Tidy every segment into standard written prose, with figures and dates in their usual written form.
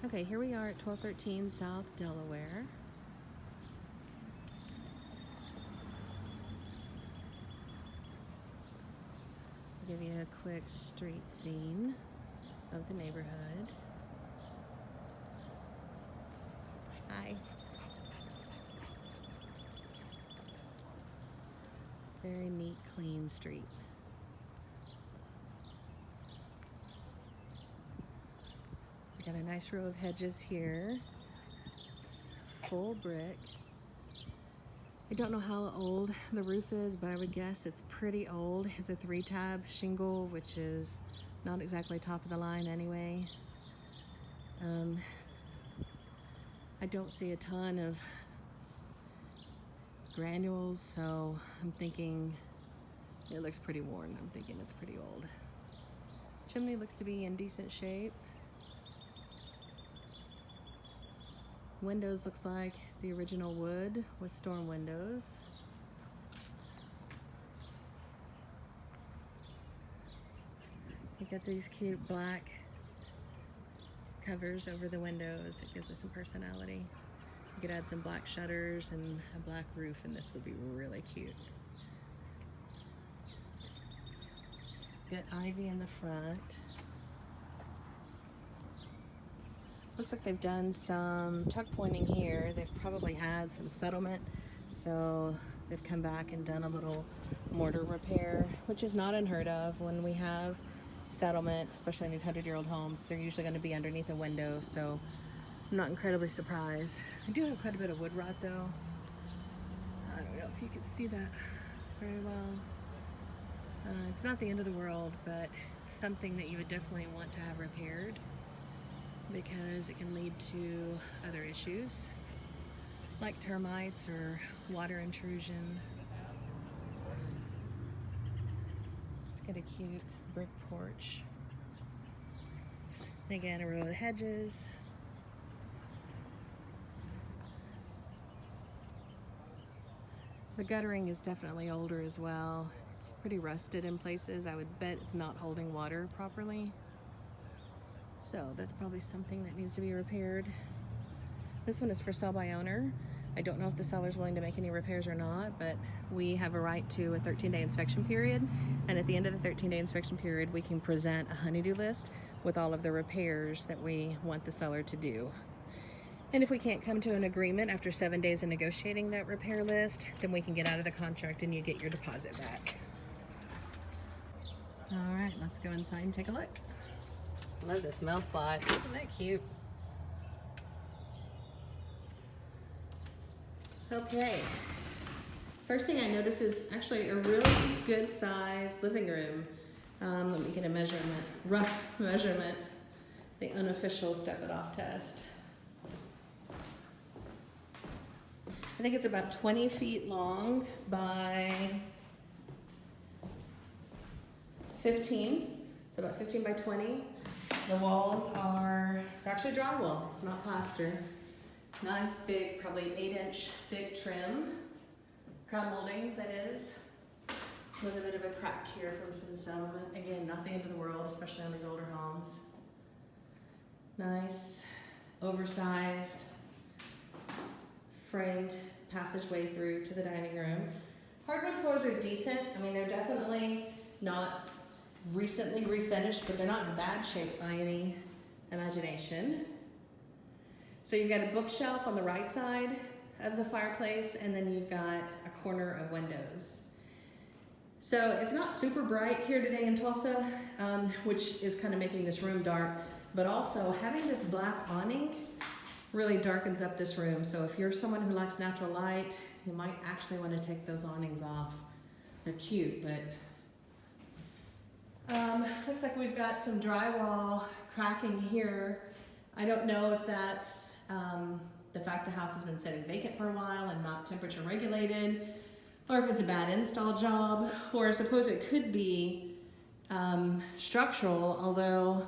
Okay, here we are at 1213 South Delaware. I'll give you a quick street scene of the neighborhood. Hi. Very neat, clean street. We got a nice row of hedges here. It's full brick. I don't know how old the roof is, but I would guess it's pretty old. It's a 3-tab shingle, which is not exactly top of the line anyway. I don't see a ton of granules, so I'm thinking it looks pretty worn. I'm thinking it's pretty old. Chimney looks to be in decent shape. Windows looks like the original wood with storm windows. You got these cute black covers over the windows. It gives us some personality. You could add some black shutters and a black roof, and this would be really cute. Got ivy in the front. Looks like they've done some tuck pointing here. They've probably had some settlement, so they've come back and done a little mortar repair, which is not unheard of when we have settlement, especially in these 100-year-old homes. They're usually going to be underneath a window, so I'm not incredibly surprised. I do have quite a bit of wood rot though. I don't know if you can see that very well. It's not the end of the world, but it's something that you would definitely want to have repaired, because it can lead to other issues like termites or water intrusion. Let's get a cute brick porch. And again, a row of hedges. The guttering is definitely older as well. It's pretty rusted in places. I would bet it's not holding water properly. So that's probably something that needs to be repaired. This one is for sale by owner. I don't know if the seller's willing to make any repairs or not, but we have a right to a 13-day inspection period. And at the end of the 13-day inspection period, we can present a honey-do list with all of the repairs that we want the seller to do. And if we can't come to an agreement after 7 days of negotiating that repair list, then we can get out of the contract and you get your deposit back. All right, let's go inside and take a look. Love the smell slide. Isn't that cute? Okay. First thing I notice is actually a really good sized living room. Let me get a measurement, rough measurement, the unofficial step it off test. I think it's about 20 feet long by 15. So about 15 by 20. The walls are actually drywall, it's not plaster. Nice big, probably 8-inch thick trim. Crown molding, that is. With a bit of a crack here from some settlement. Again, not the end of the world, especially on these older homes. Nice, oversized, framed passageway through to the dining room. Hardwood floors are decent. I mean, they're definitely not recently refinished, but they're not in bad shape by any imagination. So you've got a bookshelf on the right side of the fireplace, and then you've got a corner of windows. So it's not super bright here today in Tulsa, which is kind of making this room dark, but also having this black awning really darkens up this room. So if you're someone who likes natural light, you might actually want to take those awnings off. They're cute, but looks like we've got some drywall cracking here. I don't know if that's the fact the house has been sitting vacant for a while and not temperature regulated, or if it's a bad install job, or I suppose it could be structural, although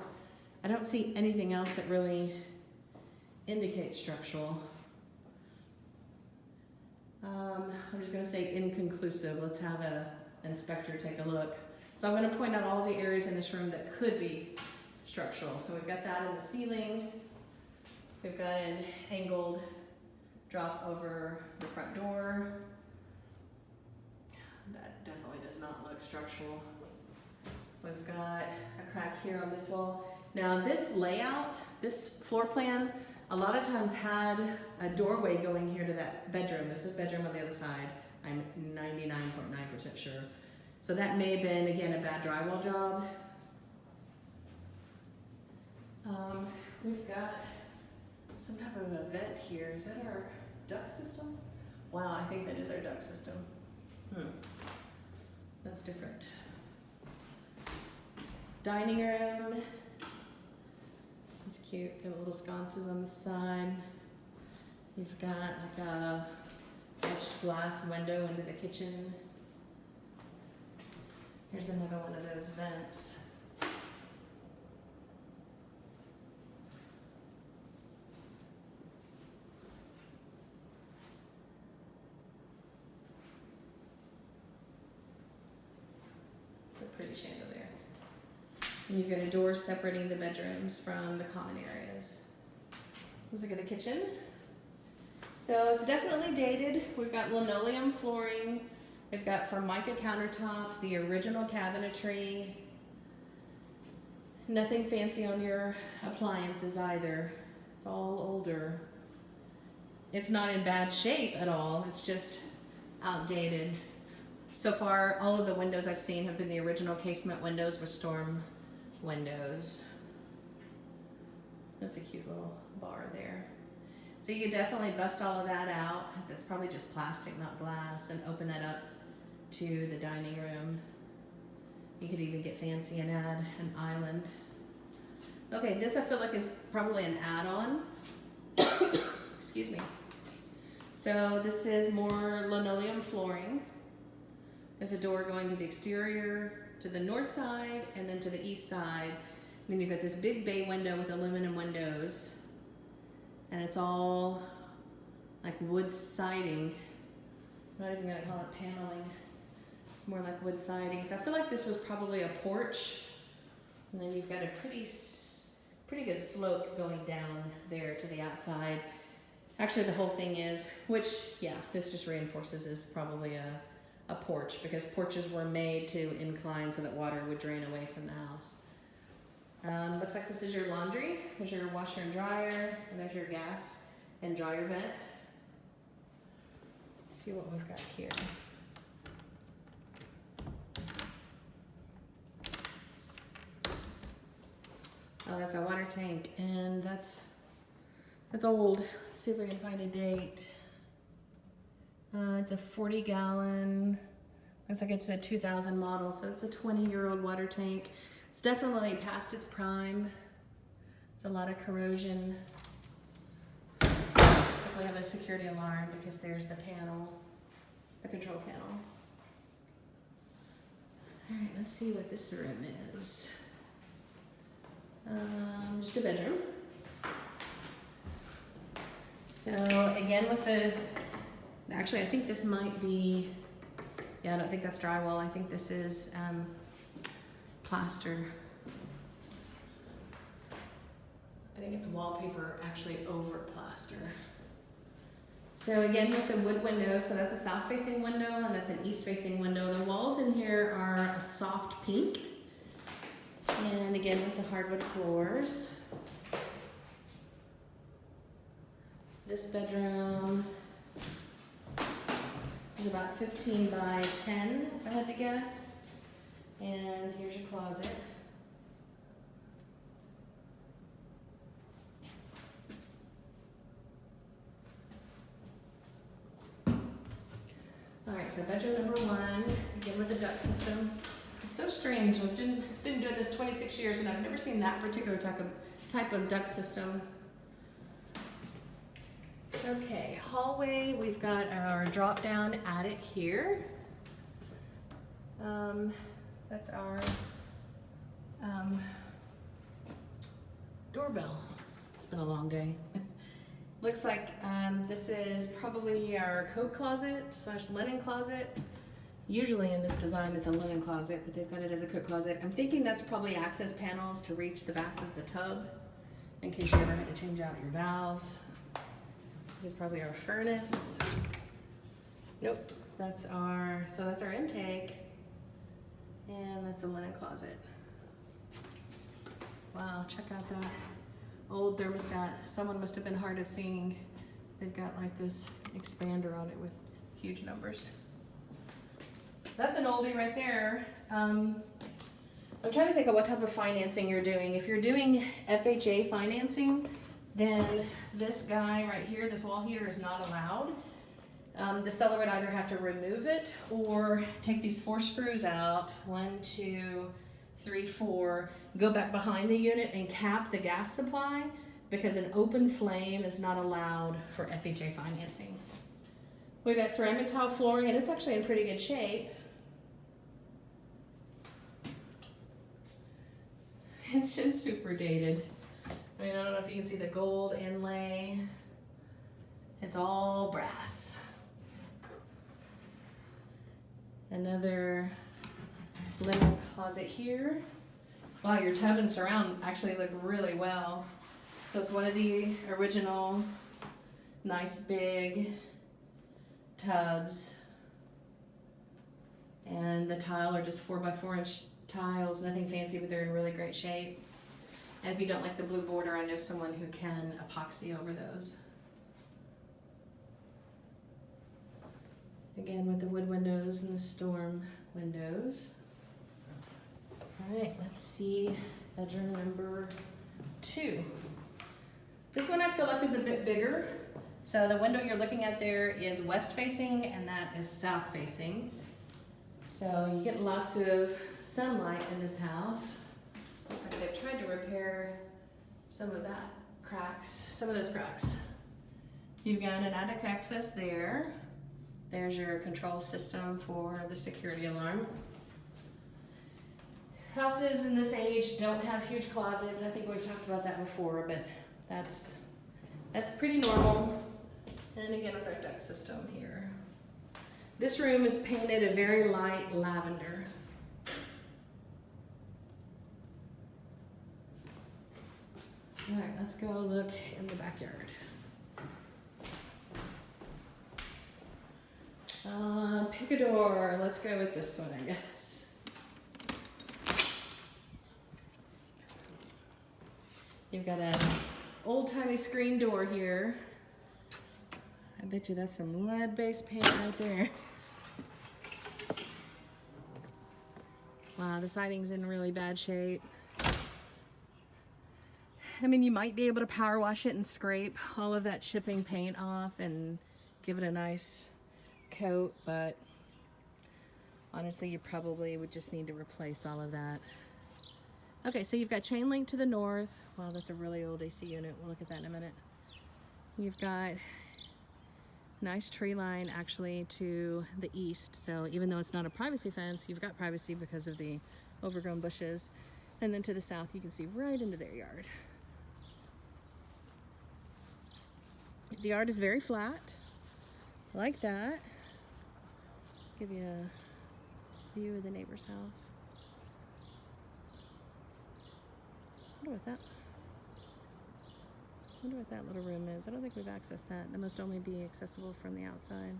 I don't see anything else that really indicates structural. I'm just going to say inconclusive. Let's have an inspector take a look. So I'm going to point out all the areas in this room that could be structural. So we've got that in the ceiling. We've got an angled drop over the front door. That definitely does not look structural. We've got a crack here on this wall. Now this layout, this floor plan, a lot of times had a doorway going here to that bedroom. There's a bedroom on the other side. I'm 99.9% sure. So that may have been, again, a bad drywall job. We've got some type of a vent here. Is that our duct system? Wow, I think that is our duct system. That's different. Dining room. It's cute. Got little sconces on the side. You've got like a etched glass window into the kitchen. Here's another one of those vents. It's a pretty chandelier. And you've got a door separating the bedrooms from the common areas. Let's look at the kitchen. So it's definitely dated. We've got linoleum flooring. We've got Formica countertops, the original cabinetry. Nothing fancy on your appliances either. It's all older. It's not in bad shape at all. It's just outdated. So far, all of the windows I've seen have been the original casement windows with storm windows. That's a cute little bar there. So you could definitely bust all of that out. That's probably just plastic, not glass, and open that up to the dining room. You could even get fancy and add an island. Okay, this I feel like is probably an add-on. Excuse me. So this is more linoleum flooring. There's a door going to the exterior, to the north side, and then to the east side. And then you've got this big bay window with aluminum windows. And it's all like wood siding. I'm not even gonna call it paneling. It's more like wood siding. So I feel like this was probably a porch. And then you've got a pretty good slope going down there to the outside. Actually, the whole thing is, which, yeah, this just reinforces is probably a porch, because porches were made to incline so that water would drain away from the house. Looks like this is your laundry. There's your washer and dryer, and there's your gas and dryer vent. Let's see what we've got here. Oh, that's a water tank, and that's old. Let's see if we can find a date. It's a 40-gallon, looks like it's a 2000 model, so it's a 20-year-old water tank. It's definitely past its prime. It's a lot of corrosion. Looks like we have a security alarm because there's the panel, the control panel. All right, let's see what this room is. Just a bedroom. So again with the, actually I think this might be, yeah, I don't think that's drywall. I think this is plaster. I think it's wallpaper actually over plaster. So again with the wood window, so that's a south facing window and that's an east facing window. The walls in here are a soft pink. And again with the hardwood floors. This bedroom is about 15 by 10, if I had to guess. And here's your closet. All right, so bedroom number 1, again with the duct system. It's so strange. I've been doing this 26 years and I've never seen that particular type of duct system. Okay, hallway, we've got our drop-down attic here. That's our doorbell. It's been a long day. Looks like this is probably our coat closet / linen closet. Usually in this design it's a linen closet, but they've got it as a coat closet. I'm thinking that's probably access panels to reach the back of the tub in case you ever had to change out your valves. This is probably our furnace. Nope, that's our intake. And that's a linen closet. Wow, check out that old thermostat. Someone must have been hard of seeing. They've got like this expander on it with huge numbers. That's an oldie right there. I'm trying to think of what type of financing you're doing. If you're doing FHA financing, then this guy right here, this wall heater, is not allowed. The seller would either have to remove it or take these 4 screws out, 1, 2, 3, 4, go back behind the unit and cap the gas supply, because an open flame is not allowed for FHA financing. We've got ceramic tile flooring, and it's actually in pretty good shape. It's just super dated. I mean, I don't know if you can see the gold inlay. It's all brass. Another linen closet here. Wow, your tub and surround actually look really well. So it's one of the original nice big tubs. And the tile are just 4x4 inch tiles, nothing fancy, but they're in really great shape. And if you don't like the blue border, I know someone who can epoxy over those. Again, with the wood windows and the storm windows. All right, let's see bedroom number 2. This one I feel like is a bit bigger. So the window you're looking at there is west facing, and that is south facing. So you get lots of sunlight in this house. Looks like they've tried to repair some of that cracks, some of those cracks. You've got an attic access there. There's your control system for the security alarm. Houses in this age don't have huge closets. I think we've talked about that before, but that's pretty normal. And again, with our duct system here. This room is painted a very light lavender. All right, let's go look in the backyard. Pick a door. Let's go with this one, I guess. You've got an old-timey screen door here. I bet you that's some lead-based paint right there. Wow, the siding's in really bad shape. I mean, you might be able to power wash it and scrape all of that chipping paint off and give it a nice coat, but honestly, you probably would just need to replace all of that. Okay, so you've got chain link to the north. Wow, that's a really old AC unit. We'll look at that in a minute. You've got nice tree line actually to the east. So even though it's not a privacy fence, you've got privacy because of the overgrown bushes. And then to the south, you can see right into their yard. The yard is very flat, like that. Give you a view of the neighbor's house. Wonder what that little room is. I don't think we've accessed that. That must only be accessible from the outside.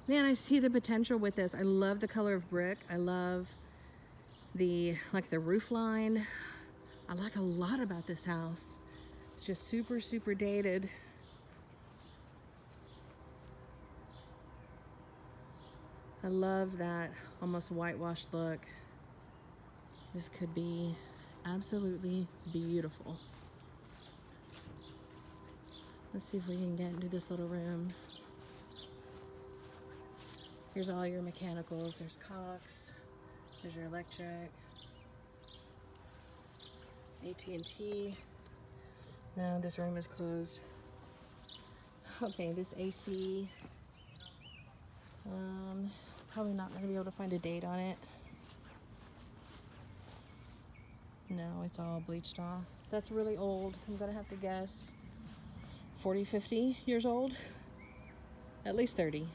Man, I see the potential with this. I love the color of brick. I love the roof line. I like a lot about this house. It's just super, super dated. I love that almost whitewashed look. This could be absolutely beautiful. Let's see if we can get into this little room. Here's all your mechanicals. There's caulks. There's your electric. AT&T. No, this room is closed. Okay, this AC. Probably not going to be able to find a date on it. No, it's all bleached off. That's really old. I'm going to have to guess 40, 50 years old. At least 30.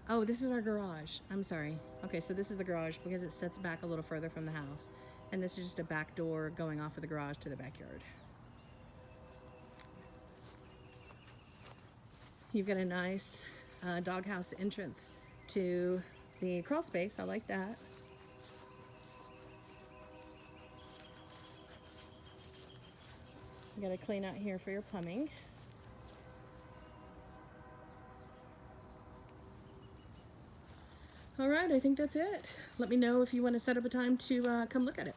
Oh, this is our garage. I'm sorry. Okay, so this is the garage because it sets back a little further from the house. And this is just a back door going off of the garage to the backyard. You've got a nice doghouse entrance to the crawl space. I like that. You got to clean out here for your plumbing. All right, I think that's it. Let me know if you want to set up a time to come look at it.